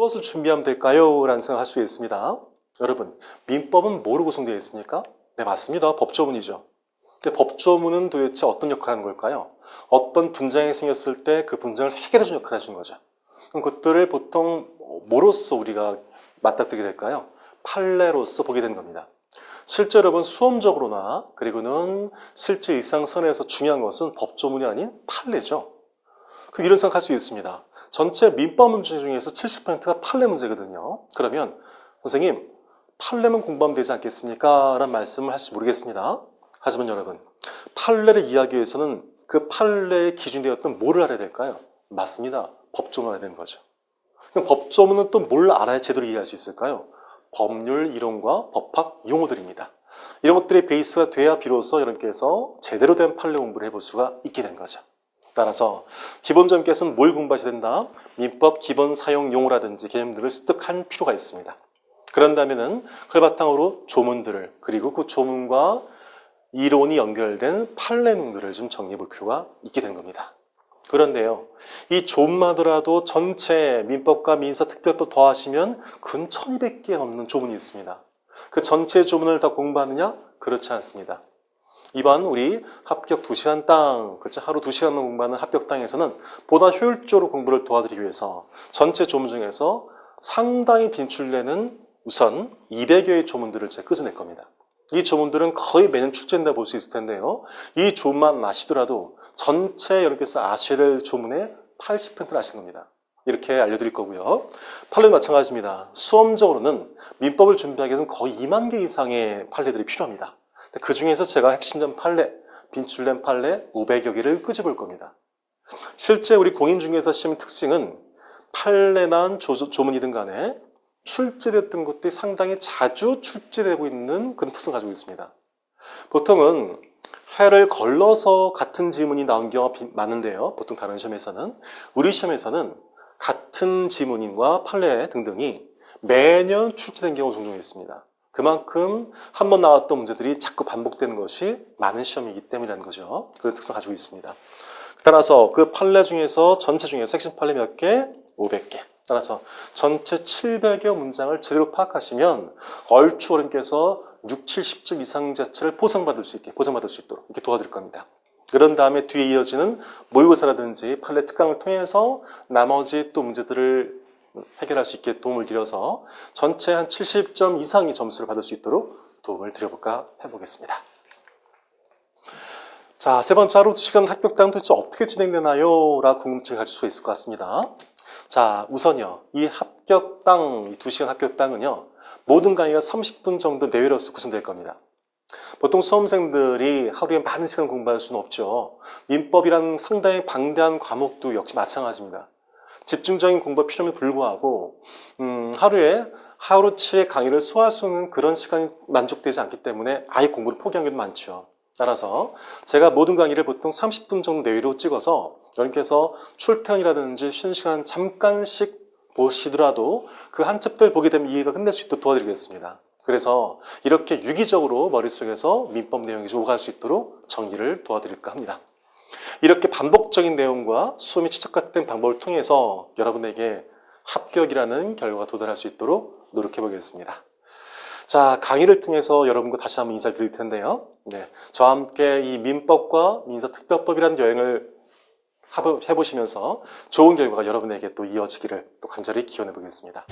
무엇을 준비하면 될까요? 라는 생각을 할 수 있습니다. 여러분, 민법은 뭐로 구성되어 있습니까? 네, 맞습니다. 법조문이죠. 근데 법조문은 도대체 어떤 역할을 하는 걸까요? 어떤 분쟁이 생겼을 때 그 분쟁을 해결해주는 역할을 해주는 거죠. 그럼 그것들을 보통 뭐로서 우리가 맞닥뜨리게 될까요? 판례로서 보게 되는 겁니다. 실제 여러분 수험적으로나 그리고는 실제 일상생활에서 중요한 것은 법조문이 아닌 판례죠. 그럼 이런 생각할 수 있습니다. 전체 민법 문제 중에서 70%가 판례 문제거든요. 그러면 선생님, 판례만 공부하면 되지 않겠습니까? 라는 말씀을 하실지 모르겠습니다. 하지만 여러분, 판례를 이해하기 위해서는 그 판례의 기준이 되었던 뭐를 알아야 될까요? 맞습니다. 법조문을 알아야 되는 거죠. 그럼 법조문은 또 뭘 알아야 제대로 이해할 수 있을까요? 법률 이론과 법학 용어들입니다. 이런 것들이 베이스가 돼야 비로소 여러분께서 제대로 된 판례 공부를 해볼 수가 있게 된 거죠. 따라서 기본점께서는 뭘 공부하셔야 된다? 민법 기본 사용 용어라든지 개념들을 습득할 필요가 있습니다. 그런다면은 그걸 바탕으로 조문들을 그리고 그 조문과 이론이 연결된 판례문들을 좀 정리해 볼 필요가 있게 된 겁니다. 그런데요, 이 조문하더라도 전체 민법과 민사특별법 더하시면 근 1200개 넘는 조문이 있습니다. 그 전체 조문을 다 공부하느냐? 그렇지 않습니다. 이번 우리 합격 2시간 땅, 그렇죠? 하루 2시간만 공부하는 합격 땅에서는 보다 효율적으로 공부를 도와드리기 위해서 전체 조문 중에서 상당히 빈출되는 우선 200여의 조문들을 제가 끄집어낼 겁니다. 이 조문들은 거의 매년 출제된다 볼 수 있을 텐데요. 이 조문만 아시더라도 전체 여러분께서 아셔야 될 조문의 80%를 아시는 겁니다. 이렇게 알려드릴 거고요. 판례도 마찬가지입니다. 수험적으로는 민법을 준비하기 위해서는 거의 2만 개 이상의 판례들이 필요합니다. 그 중에서 제가 핵심적 판례, 빈출된 판례 500여 개를 끄집을 겁니다. 실제 우리 공인 중개사 시험 특징은 판례나 조문이든 간에 출제됐던 것들이 상당히 자주 출제되고 있는 그런 특성을 가지고 있습니다. 보통은 해를 걸러서 같은 지문이 나온 경우가 많은데요. 보통 다른 시험에서는 우리 시험에서는 같은 지문인과 판례 등등이 매년 출제된 경우가 종종 있습니다. 그만큼 한 번 나왔던 문제들이 자꾸 반복되는 것이 많은 시험이기 때문이라는 거죠. 그런 특성을 가지고 있습니다. 따라서 그 판례 중에서 전체 중에서 핵심 판례 몇 개? 500개. 따라서 전체 700여 문장을 제대로 파악하시면 얼추 어른께서 6, 70점 이상 자체를 보상받을 수 있도록 이렇게 도와드릴 겁니다. 그런 다음에 뒤에 이어지는 모의고사라든지 판례 특강을 통해서 나머지 또 문제들을 해결할 수 있게 도움을 드려서 전체 한 70점 이상의 점수를 받을 수 있도록 도움을 드려볼까 해보겠습니다. 자, 세 번째 하루 2시간 합격당 도대체 어떻게 진행되나요? 라고 궁금증을 가질 수 있을 것 같습니다. 자, 우선요, 이 합격당, 이 2시간 합격당은요, 모든 강의가 30분 정도 내외로서 구성될 겁니다. 보통 수험생들이 하루에 많은 시간 공부할 수는 없죠. 민법이란 상당히 방대한 과목도 역시 마찬가지입니다. 집중적인 공부가 필요함에 불구하고 하루에 하루치의 강의를 소화할 수 있는 그런 시간이 만족되지 않기 때문에 아예 공부를 포기한 경우도 많죠. 따라서 제가 모든 강의를 보통 30분 정도 내외로 찍어서 여러분께서 출퇴근이라든지 쉬는 시간 잠깐씩 보시더라도 그 한 챕터를 보게 되면 이해가 끝낼 수 있도록 도와드리겠습니다. 그래서 이렇게 유기적으로 머릿속에서 민법 내용이 오갈 수 있도록 정리를 도와드릴까 합니다. 이렇게 반복적인 내용과 수험이 최적화된 방법을 통해서 여러분에게 합격이라는 결과가 도달할 수 있도록 노력해 보겠습니다. 자, 강의를 통해서 여러분과 다시 한번 인사를 드릴 텐데요. 네, 저와 함께 이 민법과 민사특별법이라는 여행을 해보시면서 좋은 결과가 여러분에게 또 이어지기를 또 간절히 기원해 보겠습니다.